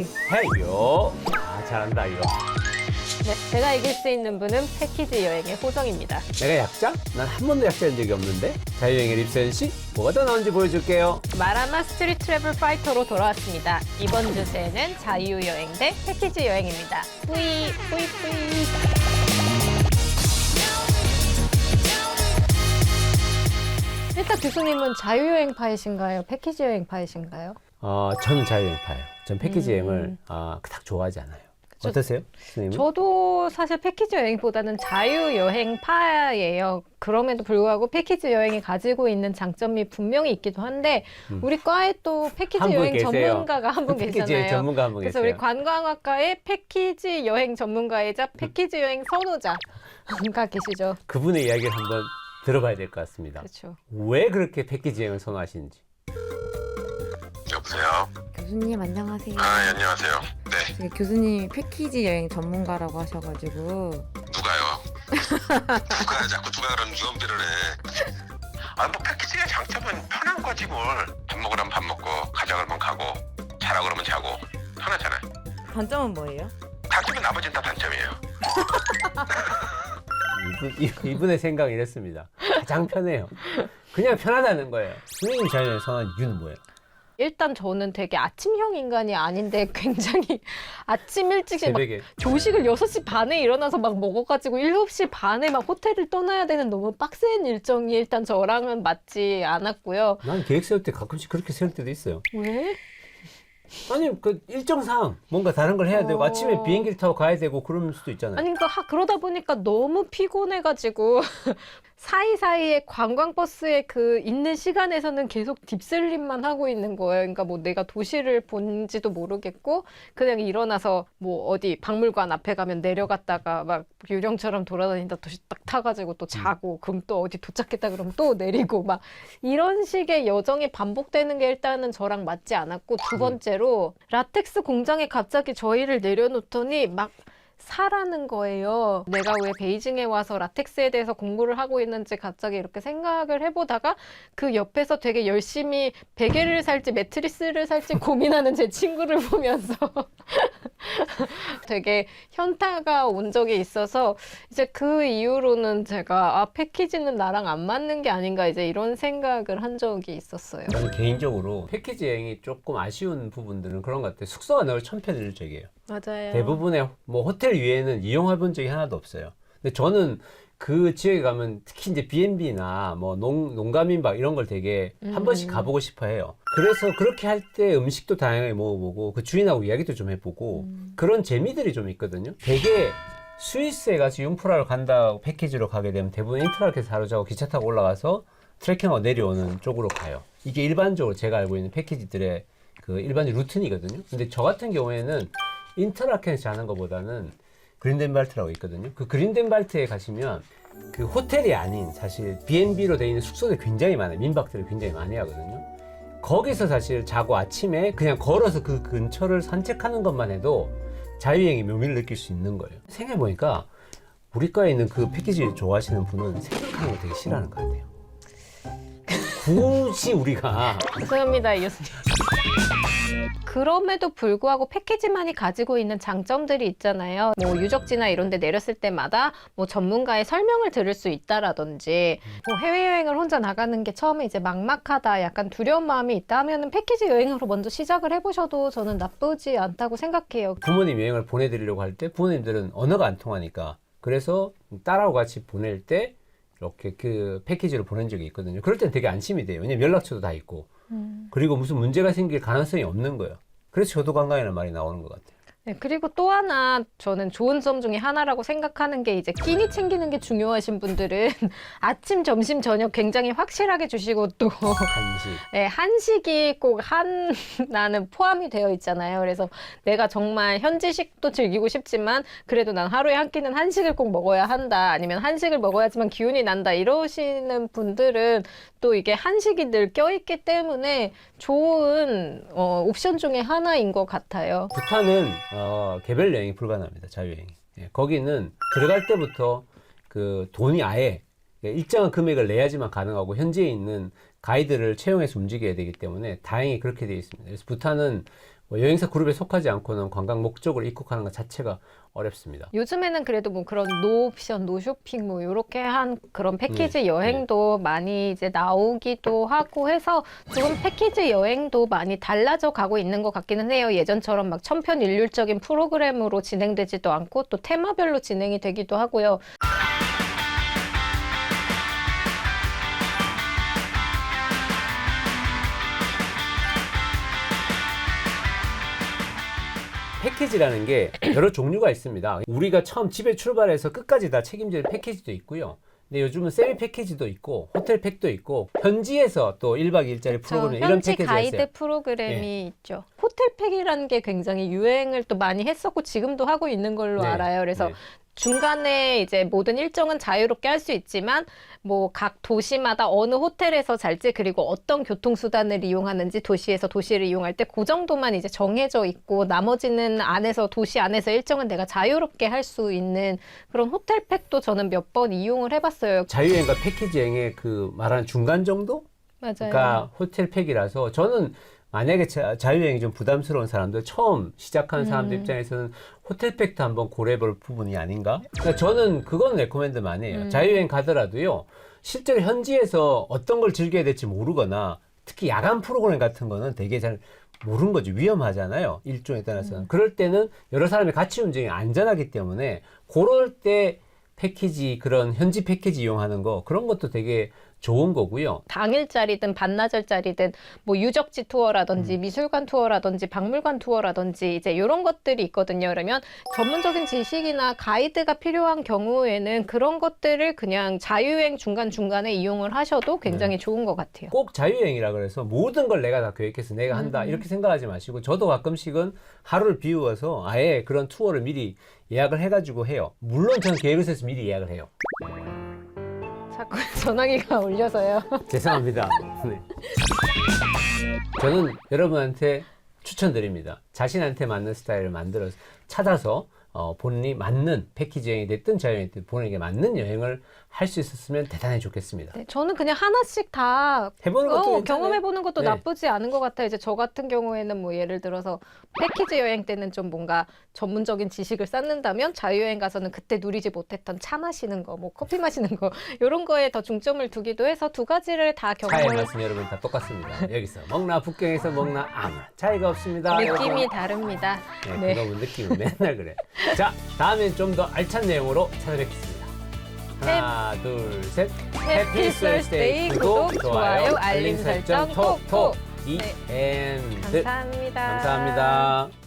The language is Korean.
해요. 아, 잘한다 이거. 네, 제가 이길 수 있는 분은 패키지 여행의 호정입니다. 내가 약자? 난 한 번도 약자인 적이 없는데. 자유여행의 립서연 씨, 뭐가 더 나온지 보여줄게요. 마라마 스트리트 트래블 파이터로 돌아왔습니다. 이번 주제는 자유여행 대 패키지 여행입니다. 뿌이 뿌이 뿌이. 일단 교수님은 자유여행파이신가요? 패키지 여행파이신가요? 저는 자유여행파예요. 전 패키지 여행을 딱 좋아하지 않아요. 어떠세요, 선생님은? 저도 사실 패키지 여행보다는 자유여행파예요. 그럼에도 불구하고 패키지 여행이 가지고 있는 장점이 분명히 있기도 한데 우리 과에 또 패키지 한 분 여행 계세요. 전문가가 한 분 패키지 계시잖아요. 전문가 한 분 그래서 계세요. 우리 관광학과의 패키지 여행 전문가이자 패키지 여행 선호자가 계시죠. 그분의 이야기를 한번 들어봐야 될 것 같습니다. 그렇죠. 왜 그렇게 패키지 여행을 선호하시는지. 여보세요? 교수님 안녕하세요. 아, 안녕하세요. 네, 되게 교수님이 패키지 여행 전문가라고 하셔가지고 누가요? 누가 자꾸 누가 그런 유언비를 해. 아, 뭐 패키지의 장점은 편한 거지 뭘. 밥 먹으라면 밥 먹고, 가자 그러면 가고, 자라 그러면 자고, 편하잖아요. 단점은 뭐예요? 단점은 나머지는 다 단점이에요. 이분의 생각이 이랬습니다. 가장 편해요. 그냥 편하다는 거예요. 선생님 자유여행 선호하는 이유는 뭐예요? 일단 저는 되게 아침형 인간이 아닌데 굉장히 아침 일찍 막 새벽에. 조식을 6시 반에 일어나서 막 먹어가지고 7시 반에 막 호텔을 떠나야 되는 너무 빡센 일정이 일단 저랑은 맞지 않았고요. 난 계획 세울 때 가끔씩 그렇게 세울 때도 있어요. 왜? 아니, 그 일정상 뭔가 다른 걸 해야 되고 아침에 비행기를 타고 가야 되고 그럴 수도 있잖아요. 아니 그러니까 그러다 보니까 너무 피곤해가지고 사이사이에 관광버스에 그 있는 시간에서는 계속 딥슬립만 하고 있는 거예요. 그러니까 뭐 내가 도시를 본지도 모르겠고 그냥 일어나서 뭐 어디 박물관 앞에 가면 내려갔다가 막 유령처럼 돌아다니다 도시 딱 타가지고 또 자고 그럼 또 어디 도착했다 그러면 또 내리고 막 이런 식의 여정이 반복되는 게 일단은 저랑 맞지 않았고 두 번째로 라텍스 공장에 갑자기 저희를 내려놓더니 막 사라는 거예요. 내가 왜 베이징에 와서 라텍스에 대해서 공부를 하고 있는지 갑자기 이렇게 생각을 해보다가 그 옆에서 되게 열심히 베개를 살지 매트리스를 살지 고민하는 제 친구를 보면서 되게 현타가 온 적이 있어서 이제 그 이후로는 제가 패키지는 나랑 안 맞는 게 아닌가 이제 이런 생각을 한 적이 있었어요. 저는 개인적으로 패키지 여행이 조금 아쉬운 부분들은 그런 것 같아요. 숙소가 늘 천편일적이에요. 맞아요. 대부분의 뭐 호텔 위에는 이용해 본 적이 하나도 없어요. 근데 저는 그 지역에 가면 특히 이제 B&B나 뭐 농가민박 이런 걸 되게 한 번씩 가보고 싶어 해요. 그래서 그렇게 할 때 음식도 다양하게 먹어보고 그 주인하고 이야기도 좀 해보고 그런 재미들이 좀 있거든요. 되게 스위스에 가서 융프라를 간다고 패키지로 가게 되면 대부분 인트라켓 사로자고 기차 타고 올라가서 트레킹하고 내려오는 쪽으로 가요. 이게 일반적으로 제가 알고 있는 패키지들의 그 일반적 루틴이거든요. 근데 저 같은 경우에는 인터라켄에서 자는 것보다는 그린덴발트라고 있거든요. 그 그린덴발트에 가시면 그 호텔이 아닌 사실 B&B로 되어 있는 숙소들이 굉장히 많아요. 민박들이 굉장히 많이 하거든요. 거기서 사실 자고 아침에 그냥 걸어서 그 근처를 산책하는 것만 해도 자유여행의 묘미를 느낄 수 있는 거예요. 생각해보니까 우리과에 있는 그 패키지 좋아하시는 분은 생각하는 거 되게 싫어하는 것 같아요. 굳이 우리가 죄송합니다, 이 교수님. 그럼에도 불구하고 패키지만이 가지고 있는 장점들이 있잖아요. 뭐 유적지나 이런 데 내렸을 때마다 뭐 전문가의 설명을 들을 수 있다라든지 뭐 해외여행을 혼자 나가는 게 처음에 이제 막막하다 약간 두려운 마음이 있다 하면은 패키지 여행으로 먼저 시작을 해보셔도 저는 나쁘지 않다고 생각해요. 부모님 여행을 보내드리려고 할 때 부모님들은 언어가 안 통하니까 그래서 딸하고 같이 보낼 때 이렇게 그 패키지를 보낸 적이 있거든요. 그럴 땐 되게 안심이 돼요. 왜냐면 연락처도 다 있고 그리고 무슨 문제가 생길 가능성이 없는 거예요. 그래서 저도관광이라는 말이 나오는 것 같아요. 네, 그리고 또 하나 저는 좋은 점 중에 하나라고 생각하는 게 이제 끼니 챙기는 게 중요하신 분들은 아침, 점심, 저녁 굉장히 확실하게 주시고 또 한식. 네, 한식이 꼭 하나는 포함이 되어 있잖아요. 그래서 내가 정말 현지식도 즐기고 싶지만 그래도 난 하루에 한 끼는 한식을 꼭 먹어야 한다. 아니면 한식을 먹어야지만 기운이 난다. 이러시는 분들은 또 이게 한식이 늘 껴있기 때문에 좋은 옵션 중에 하나인 것 같아요. 부탄은 개별 여행이 불가능합니다. 자유여행이. 예, 거기는 들어갈 때부터 그 돈이 아예 일정한 금액을 내야지만 가능하고 현지에 있는 가이드를 채용해서 움직여야 되기 때문에 다행히 그렇게 되어 있습니다. 그래서 부탄은 뭐 여행사 그룹에 속하지 않고는 관광 목적으로 입국하는 것 자체가 어렵습니다. 요즘에는 그래도 뭐 그런 노 옵션, 노 쇼핑 뭐 이렇게 한 그런 패키지 여행도 많이 이제 나오기도 하고 해서 조금 패키지 여행도 많이 달라져 가고 있는 것 같기는 해요. 예전처럼 막 천편일률적인 프로그램으로 진행되지도 않고 또 테마별로 진행이 되기도 하고요. 패키지라는 게 여러 종류가 있습니다. 우리가 처음 집에 출발해서 끝까지 다 책임질 패키지도 있고요. 근데 요즘은 세미 패키지도 있고 호텔 팩도 있고 현지에서 또 1박 2일짜리 프로그램 이런 현지 패키지가 가이드 있어요. 프로그램이 있죠. 호텔팩이라는 게 굉장히 유행을 또 많이 했었고 지금도 하고 있는 걸로 네, 알아요. 그래서 네. 중간에 이제 모든 일정은 자유롭게 할 수 있지만 뭐 각 도시마다 어느 호텔에서 잘지 그리고 어떤 교통수단을 이용하는지 도시에서 도시를 이용할 때 그 정도만 이제 정해져 있고 나머지는 안에서 도시 안에서 일정은 내가 자유롭게 할 수 있는 그런 호텔팩도 저는 몇 번 이용을 해봤어요. 자유여행과 패키지 여행의 그 말하는 중간 정도? 맞아요. 그러니까 호텔 팩이라서 저는 만약에 자유여행이 좀 부담스러운 사람들 처음 시작하는 사람들 입장에서는 호텔 팩도 한번 고려해볼 부분이 아닌가? 그러니까 저는 그건 레코멘드 많이 해요. 자유여행 가더라도요. 실제로 현지에서 어떤 걸 즐겨야 될지 모르거나 특히 야간 프로그램 같은 거는 되게 잘 모르는 거죠. 위험하잖아요. 일정에 따라서는. 그럴 때는 여러 사람이 같이 움직이면 안전하기 때문에 그럴 때 패키지 그런 현지 패키지 이용하는 거 그런 것도 되게 좋은 거고요. 당일짜리든 반나절짜리든 뭐 유적지 투어라든지 미술관 투어라든지 박물관 투어라든지 이제 이런 것들이 있거든요. 그러면 전문적인 지식이나 가이드가 필요한 경우에는 그런 것들을 그냥 자유여행 중간중간에 이용을 하셔도 굉장히 좋은 것 같아요. 꼭 자유여행이라 그래서 모든 걸 내가 다 계획해서 내가 한다 이렇게 생각하지 마시고 저도 가끔씩은 하루를 비우어서 아예 그런 투어를 미리 예약을 해가지고 해요. 물론 저는 계획을 세서 미리 예약을 해요. 자꾸 전화기가 울려서요. 죄송합니다. 네. 저는 여러분한테 추천드립니다. 자신한테 맞는 스타일을 만들어서 찾아서 본인이 맞는 패키지 여행이 됐든 자유여행이 됐든 본인에게 맞는 여행을 할 수 있었으면 대단히 좋겠습니다. 네, 저는 그냥 하나씩 다 해보는 것도 괜찮아요. 경험해보는 것도 네. 나쁘지 않은 것 같아요. 이제 저 같은 경우에는 뭐 예를 들어서 패키지 여행 때는 좀 뭔가 전문적인 지식을 쌓는다면 자유여행 가서는 그때 누리지 못했던 차 마시는 거, 뭐 커피 마시는 거 이런 거에 더 중점을 두기도 해서 두 가지를 다 차의 경험을 맛은 여러분 다 똑같습니다. 여기서 먹나 북경에서 먹나 아무런 차이가 없습니다. 느낌이 여러분. 다릅니다. 네, 네. 그놈의 느낌은 맨날 그래. 자, 다음엔 좀 더 알찬 내용으로 찾아뵙겠습니다. 하나, 둘, 셋. 해피 설스데이 구독, 좋아요, 알림 설정, 톡톡. 이 네. 엔드. 감사합니다. 감사합니다.